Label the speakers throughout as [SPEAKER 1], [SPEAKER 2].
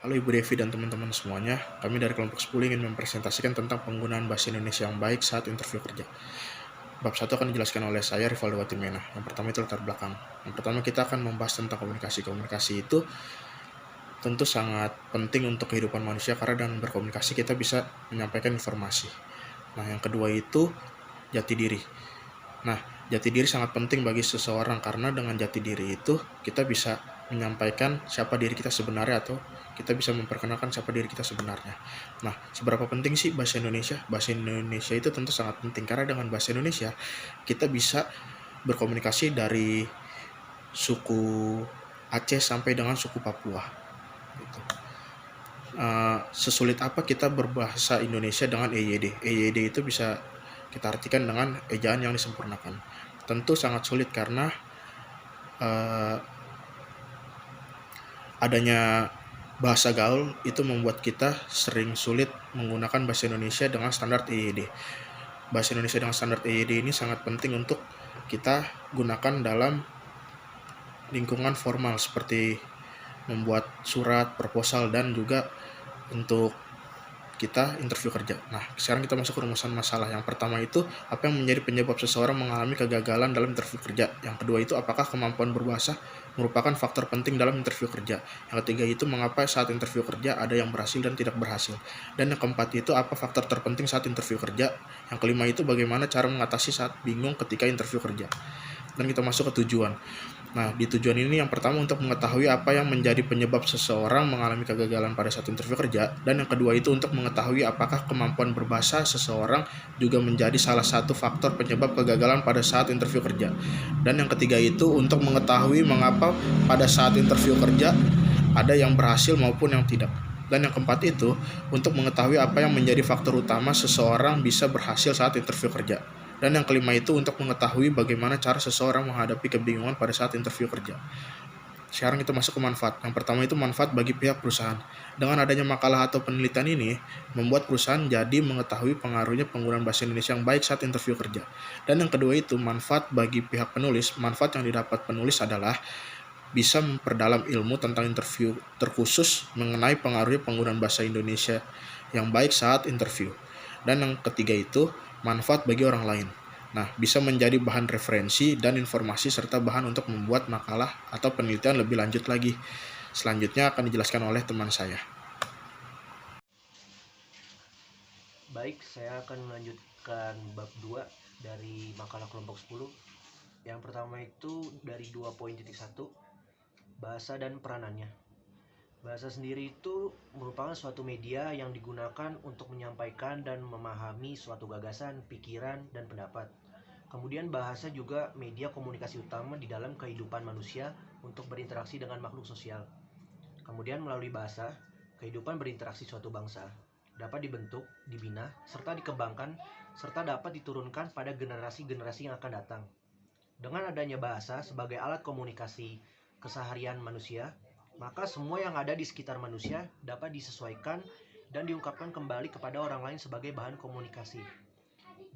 [SPEAKER 1] Halo Ibu Devi dan teman-teman semuanya, kami dari kelompok 10 ingin mempresentasikan tentang penggunaan bahasa Indonesia yang baik saat interview kerja. Bab 1 akan dijelaskan oleh saya, Rivaldo Watimena. Yang pertama itu latar belakang. Yang pertama kita akan membahas tentang komunikasi. Komunikasi itu tentu sangat penting untuk kehidupan manusia karena dengan berkomunikasi kita bisa menyampaikan informasi. Nah, yang kedua itu jati diri. Nah, jati diri sangat penting bagi seseorang karena dengan jati diri itu kita bisa menyampaikan siapa diri kita sebenarnya atau kita bisa memperkenalkan siapa diri kita sebenarnya. Nah, seberapa penting sih bahasa Indonesia? Bahasa Indonesia itu tentu sangat penting karena dengan bahasa Indonesia kita bisa berkomunikasi dari suku Aceh sampai dengan suku Papua. Gitu. Sesulit apa kita berbahasa Indonesia dengan EYD? EYD itu bisa kita artikan dengan ejaan yang disempurnakan. Tentu sangat sulit karena adanya bahasa gaul itu membuat kita sering sulit menggunakan bahasa Indonesia dengan standar EYD. Bahasa Indonesia dengan standar EYD ini sangat penting untuk kita gunakan dalam lingkungan formal seperti membuat surat, proposal, dan juga untuk kita interview kerja. Nah, sekarang kita masuk ke rumusan masalah. Yang pertama itu, apa yang menjadi penyebab seseorang mengalami kegagalan dalam interview kerja. Yang kedua itu, apakah kemampuan berbahasa merupakan faktor penting dalam interview kerja. Yang ketiga itu, mengapa saat interview kerja ada yang berhasil dan tidak berhasil. Dan yang keempat itu, apa faktor terpenting saat interview kerja. Yang kelima itu, bagaimana cara mengatasi saat bingung ketika interview kerja. Dan kita masuk ke tujuan. Nah, di tujuan ini yang pertama untuk mengetahui apa yang menjadi penyebab seseorang mengalami kegagalan pada saat interview kerja, dan yang kedua itu untuk mengetahui apakah kemampuan berbahasa seseorang juga menjadi salah satu faktor penyebab kegagalan pada saat interview kerja. Dan yang ketiga itu untuk mengetahui mengapa pada saat interview kerja ada yang berhasil maupun yang tidak. Dan yang keempat itu untuk mengetahui apa yang menjadi faktor utama seseorang bisa berhasil saat interview kerja. Dan yang kelima itu untuk mengetahui bagaimana cara seseorang menghadapi kebingungan pada saat interview kerja. Sekarang kita masuk ke manfaat. Yang pertama itu manfaat bagi pihak perusahaan. Dengan adanya makalah atau penelitian ini, membuat perusahaan jadi mengetahui pengaruhnya penggunaan bahasa Indonesia yang baik saat interview kerja. Dan yang kedua itu manfaat bagi pihak penulis. Manfaat yang didapat penulis adalah bisa memperdalam ilmu tentang interview terkhusus mengenai pengaruhnya penggunaan bahasa Indonesia yang baik saat interview. Dan yang ketiga itu manfaat bagi orang lain. Nah, bisa menjadi bahan referensi dan informasi serta bahan untuk membuat makalah atau penelitian lebih lanjut lagi. Selanjutnya akan dijelaskan oleh teman saya.
[SPEAKER 2] Baik, saya akan melanjutkan bab 2 dari makalah kelompok 10. Yang pertama itu dari 2.1, bahasa dan peranannya. Bahasa sendiri itu merupakan suatu media yang digunakan untuk menyampaikan dan memahami suatu gagasan, pikiran, dan pendapat. Kemudian bahasa juga media komunikasi utama di dalam kehidupan manusia untuk berinteraksi dengan makhluk sosial. Kemudian melalui bahasa, kehidupan berinteraksi suatu bangsa dapat dibentuk, dibina, serta dikembangkan, serta dapat diturunkan pada generasi-generasi yang akan datang. Dengan adanya bahasa sebagai alat komunikasi keseharian manusia, maka semua yang ada di sekitar manusia dapat disesuaikan dan diungkapkan kembali kepada orang lain sebagai bahan komunikasi.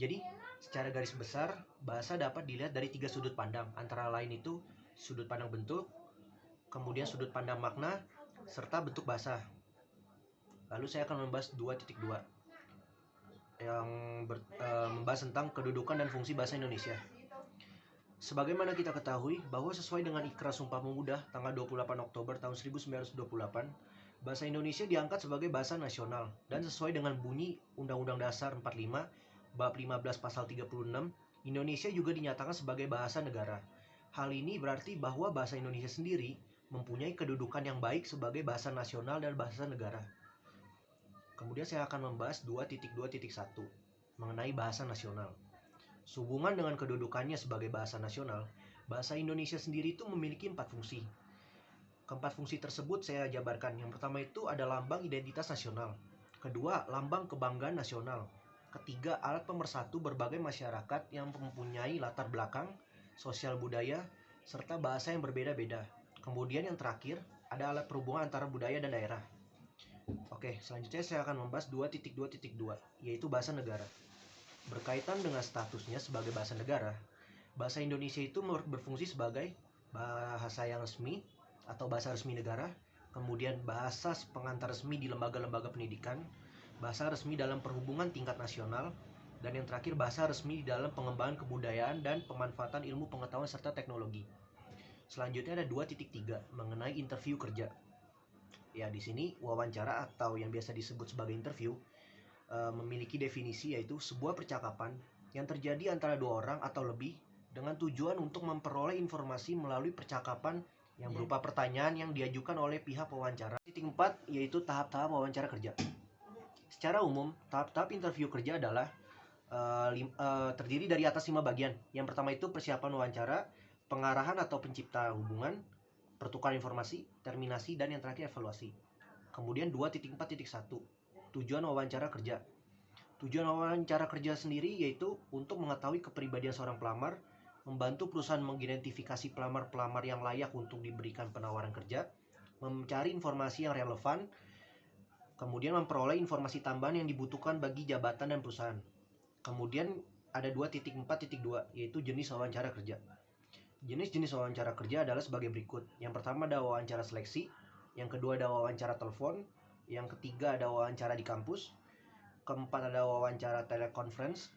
[SPEAKER 2] Jadi, secara garis besar, bahasa dapat dilihat dari 3 sudut pandang, antara lain itu sudut pandang bentuk, kemudian sudut pandang makna, serta bentuk bahasa. Lalu saya akan membahas 2.2 yang membahas tentang kedudukan dan fungsi bahasa Indonesia. Sebagaimana kita ketahui bahwa sesuai dengan Ikrar Sumpah Pemuda tanggal 28 Oktober tahun 1928, bahasa Indonesia diangkat sebagai bahasa nasional dan sesuai dengan bunyi Undang-Undang Dasar 45 bab 15 pasal 36, Indonesia juga dinyatakan sebagai bahasa negara. Hal ini berarti bahwa bahasa Indonesia sendiri mempunyai kedudukan yang baik sebagai bahasa nasional dan bahasa negara. Kemudian saya akan membahas 2.2.1 mengenai bahasa nasional. Sehubungan dengan kedudukannya sebagai bahasa nasional, bahasa Indonesia sendiri itu memiliki 4 fungsi. Keempat fungsi tersebut saya jabarkan. Yang pertama itu ada lambang identitas nasional. Kedua, lambang kebanggaan nasional. Ketiga, alat pemersatu berbagai masyarakat yang mempunyai latar belakang, sosial budaya, serta bahasa yang berbeda-beda. Kemudian yang terakhir, ada alat perhubungan antara budaya dan daerah. Oke, selanjutnya saya akan membahas 2.2.2, yaitu bahasa negara. Berkaitan dengan statusnya sebagai bahasa negara, bahasa Indonesia itu berfungsi sebagai bahasa yang resmi atau bahasa resmi negara kemudian bahasa pengantar resmi di lembaga-lembaga pendidikan, bahasa resmi dalam perhubungan tingkat nasional, dan yang terakhir bahasa resmi di dalam pengembangan kebudayaan dan pemanfaatan ilmu pengetahuan serta teknologi. Selanjutnya ada 2.3 mengenai interview kerja. Ya, di sini wawancara atau yang biasa disebut sebagai interview memiliki definisi, yaitu sebuah percakapan yang terjadi antara dua orang atau lebih dengan tujuan untuk memperoleh informasi melalui percakapan yang berupa pertanyaan yang diajukan oleh pihak wawancara. Titik 4 yaitu tahap-tahap wawancara kerja. Secara umum, tahap-tahap interview kerja adalah terdiri dari atas 5 bagian. Yang pertama itu persiapan wawancara, pengarahan atau pencipta hubungan, pertukaran informasi, terminasi, dan yang terakhir evaluasi. Kemudian 2.4.1 tujuan wawancara kerja. Tujuan wawancara kerja sendiri yaitu untuk mengetahui kepribadian seorang pelamar, membantu perusahaan mengidentifikasi pelamar-pelamar yang layak untuk diberikan penawaran kerja, mencari informasi yang relevan, kemudian memperoleh informasi tambahan yang dibutuhkan bagi jabatan dan perusahaan. Kemudian ada 2.4.2 yaitu jenis wawancara kerja. Jenis-jenis wawancara kerja adalah sebagai berikut. Yang pertama ada wawancara seleksi, yang kedua ada wawancara telepon, yang ketiga ada wawancara di kampus, keempat ada wawancara teleconference,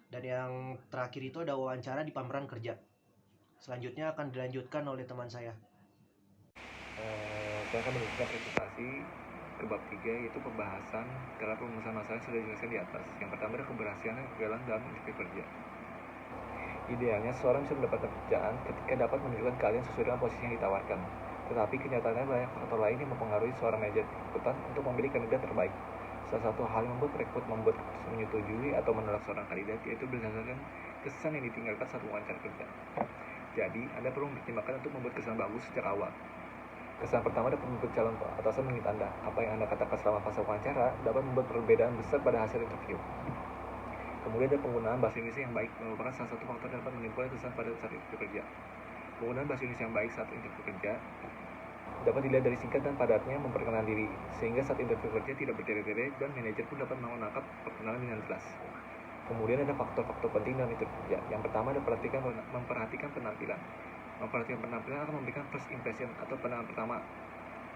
[SPEAKER 2] dan yang terakhir itu ada wawancara di pameran kerja. Selanjutnya akan dilanjutkan oleh teman saya.
[SPEAKER 3] Saya akan melanjutkan presentasi ke bab 3, yaitu pembahasan dalam perumusan masalah yang sudah dijelaskan di atas. Yang pertama adalah keberhasilan dan kegagalan dalam interview kerja. Idealnya, seseorang bisa mendapatkan pekerjaan ketika dapat menunjukkan keahlian sesuai dengan posisi yang ditawarkan. Tetapi kenyataannya banyak faktor lain yang mempengaruhi seorang manajer rekrutan untuk memilih kandidat terbaik. Salah satu hal yang membuat rekrut membuat keputusan menyetujui atau menolak seorang kandidat yaitu berdasarkan kesan yang ditinggalkan saat wawancara kerja. Jadi, Anda perlu mempertimbangkan untuk membuat kesan bagus sejak awal. Kesan pertama dapat membuat calon atasan mengingat Anda. Apa yang Anda katakan selama fase wawancara dapat membuat perbedaan besar pada hasil interview. Kemudian ada penggunaan bahasa Indonesia yang baik merupakan salah satu faktor yang dapat menimbulkan kesan pada saat interview kerja. Penggunaan bahasa Indonesia yang baik saat interview kerja dapat dilihat dari singkat dan padatnya memperkenalkan diri, sehingga saat interview kerja tidak bertele-tele dan manajer pun dapat menangkap perkenalan dengan jelas. Kemudian ada faktor-faktor penting dalam interview kerja. Yang pertama ada memperhatikan penampilan. Memperhatikan penampilan akan memberikan first impression atau pandangan pertama.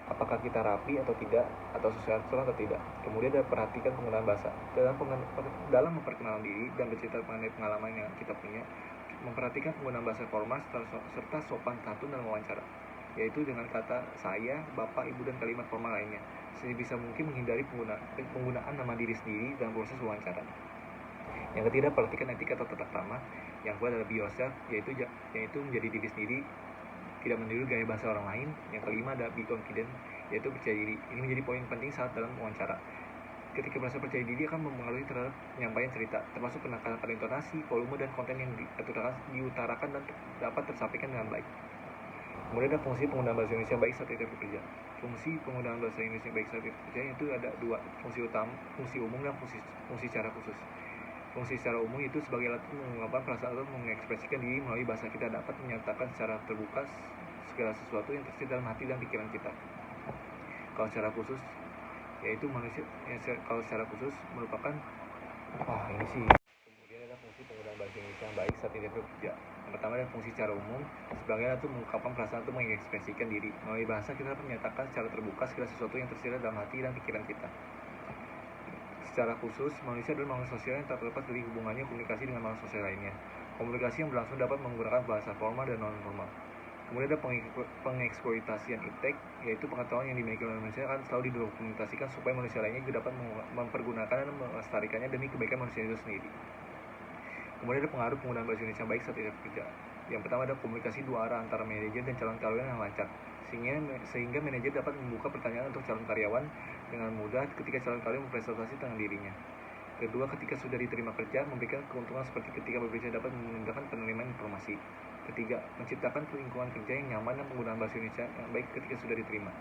[SPEAKER 3] Apakah kita rapi atau tidak, atau sesuai aturan atau tidak. Kemudian ada perhatikan penggunaan bahasa. Dalam memperkenalkan diri dan bercerita mengenai pengalaman yang kita punya, memperhatikan penggunaan bahasa formal serta sopan santun dalam wawancara, yaitu dengan kata saya, bapak, ibu, dan kalimat formal lainnya. Sebisa mungkin menghindari penggunaan nama diri sendiri dalam proses wawancara. Yang ketiga, perhatikan etika atau tata krama. Yang kedua adalah be yourself, yaitu menjadi diri sendiri, tidak meniru gaya bahasa orang lain. Yang kelima ada be confident, yaitu percaya diri. Ini menjadi poin penting saat dalam wawancara. Ketika merasa percaya diri akan mempengaruhi terhadap penyampaian cerita, termasuk penekanan pada intonasi, volume, dan konten yang diutarakan dan dapat tersampaikan dengan baik. Kemudian ada fungsi penggunaan bahasa Indonesia baik saat interview kerja. Fungsi penggunaan bahasa Indonesia baik saat interview kerja itu ada dua, fungsi utama, fungsi umum dan fungsi secara khusus. Fungsi secara umum itu sebagai alat mengungkapkan perasaan atau mengekspresikan diri melalui bahasa. Kita dapat menyatakan secara terbuka segala sesuatu yang tersirat dalam hati dan pikiran kita. Kalau secara khusus, yaitu kalau secara khusus merupakan ini sih. Kemudian ada fungsi penggunaan bahasa Indonesia yang baik saat interview kerja. Yang pertama ada fungsi secara umum sebagai alat mengungkapkan perasaan atau mengekspresikan diri melalui bahasa. Kita dapat menyatakan secara terbuka segala sesuatu yang tersirat dalam hati dan pikiran kita. Secara khusus, manusia adalah makhluk sosial yang tak terlepas dari hubungannya komunikasi dengan makhluk sosial lainnya. Komunikasi yang berlangsung dapat menggunakan bahasa formal dan non-formal. Kemudian ada pengeksploitasian iptek, yaitu pengetahuan yang dimiliki oleh manusia akan selalu didokumentasikan supaya manusia lainnya juga dapat mempergunakan dan melestarikannya demi kebaikan manusia itu sendiri. Kemudian ada pengaruh penggunaan bahasa Indonesia baik saat interview kerja. Yang pertama ada komunikasi dua arah antara manajer dan calon-calon yang lancar, sehingga manajer dapat membuka pertanyaan untuk calon karyawan dengan mudah ketika calon karyawan mempresentasi tentang dirinya. Kedua, ketika sudah diterima kerja, memberikan keuntungan seperti ketika berbicara dapat memudahkan penerimaan informasi. Ketiga, menciptakan lingkungan kerja yang nyaman dan penggunaan bahasa Indonesia yang baik ketika sudah diterima.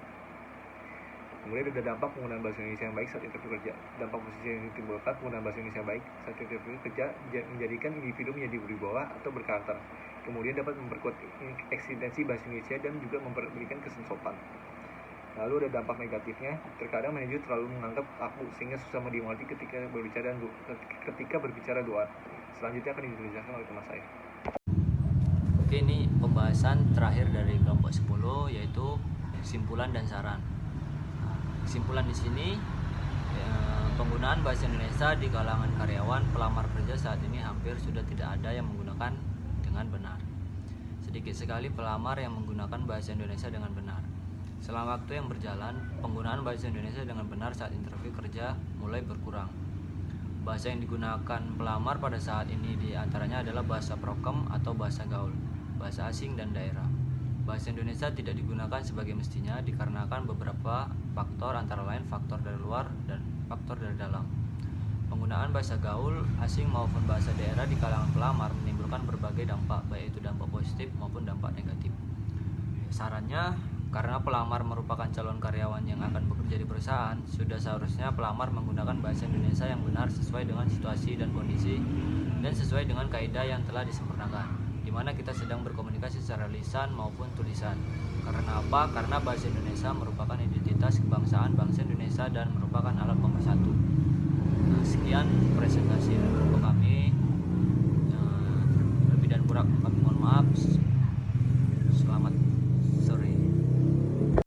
[SPEAKER 3] Kemudian ada dampak penggunaan bahasa Indonesia yang baik saat interview kerja. Dampak posisi yang ditimbulkan penggunaan bahasa Indonesia yang baik saat interview kerja menjadikan individu menjadi berwibawa atau berkarakter. Kemudian dapat memperkuat eksistensi bahasa Indonesia dan juga memberikan kesan sopan. Lalu ada dampak negatifnya, terkadang manajer terlalu menganggap kaku sehingga susah dimengerti ketika berbicara dua. Selanjutnya akan dijelaskan oleh teman saya.
[SPEAKER 4] Oke, ini pembahasan terakhir dari kelompok 10 yaitu kesimpulan dan saran. Kesimpulan di sini, penggunaan bahasa Indonesia di kalangan karyawan pelamar kerja saat ini hampir sudah tidak ada yang menggunakan dengan benar. Sedikit sekali pelamar yang menggunakan bahasa Indonesia dengan benar. Selama waktu yang berjalan, penggunaan bahasa Indonesia dengan benar saat interview kerja mulai berkurang. Bahasa yang digunakan pelamar pada saat ini diantaranya adalah bahasa prokem atau bahasa gaul, bahasa asing dan daerah. Bahasa Indonesia tidak digunakan sebagai mestinya dikarenakan beberapa faktor, antara lain faktor dari luar dan faktor dari dalam. Penggunaan bahasa gaul, asing maupun bahasa daerah di kalangan pelamar menimbulkan berbagai dampak, baik itu dampak positif maupun dampak negatif. Sarannya, karena pelamar merupakan calon karyawan yang akan bekerja di perusahaan, sudah seharusnya pelamar menggunakan bahasa Indonesia yang benar sesuai dengan situasi dan kondisi dan sesuai dengan kaidah yang telah disempurnakan, di mana kita sedang berkomunikasi secara lisan maupun tulisan. Karena apa? Karena bahasa Indonesia merupakan identitas kebangsaan bangsa Indonesia dan merupakan alat pemersatu.